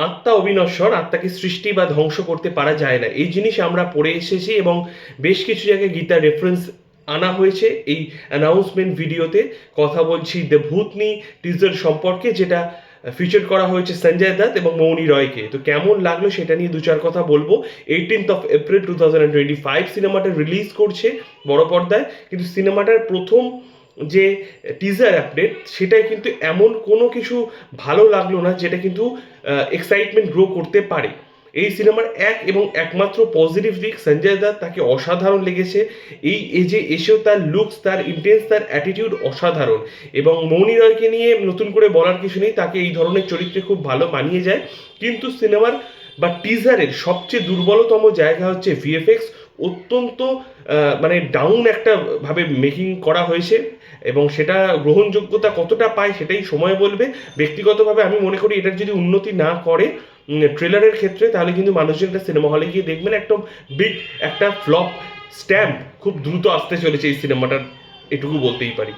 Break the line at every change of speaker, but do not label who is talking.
আত্মা অবিনশ্বর, আত্মাকে সৃষ্টি বা ধ্বংস করতে পারা যায় না, এই জিনিস আমরা পড়ে এসেছি এবং বেশ কিছু জায়গায় গীতার রেফারেন্স আনা হয়েছে। এই অ্যানাউন্সমেন্ট ভিডিওতে কথা বলছি দ্য ভূতনি টিজার সম্পর্কে, যেটা ফিচার করা হয়েছে সঞ্জয় দত্ত এবং মৌনি রয়কে। তো কেমন লাগলো সেটা নিয়ে দু চার কথা বলবো। 18th এপ্রিল 2025 সিনেমাটা রিলিজ করছে বড় পর্দায়, কিন্তু সিনেমাটার প্রথম যে টিজার আপডেট সেটাই কিন্তু এমন কোনো কিছু ভালো লাগলো না যেটা কিন্তু এক্সাইটমেন্ট গ্রো করতে পারে। এই সিনেমার এক এবং একমাত্র পজিটিভ দিক, সঞ্জয় দত্ত তাকে অসাধারণ লেগেছে। এই এজে এসেও তার লুকস, তার ইন্টেন্স, তার অ্যাটিটিউড অসাধারণ। এবং মৌনি রয়কে নিয়ে নতুন করে বলার কিছু নেই, তাকে এই ধরনের চরিত্রে খুব ভালো মানিয়ে যায়। কিন্তু সিনেমার বা টিজারের সবচেয়ে দুর্বলতম জায়গা হচ্ছে ভিএফএক্স। অত্যন্ত মানে ডাউন একটা ভাবে মেকিং করা হয়েছে, এবং সেটা গ্রহণযোগ্যতা কতটা পায় সেটাই সময় বলবে। ব্যক্তিগতভাবে আমি মনে করি এটার যদি উন্নতি না করে ট্রেলারের ক্ষেত্রে, তাহলে কিন্তু মানুষজন একটা সিনেমা হলে গিয়ে দেখবেন একদম বিগ একটা ফ্লপ স্ট্যাম্প খুব দ্রুত আসতে চলেছে এই সিনেমাটার, এটুকু বলতেই পারি।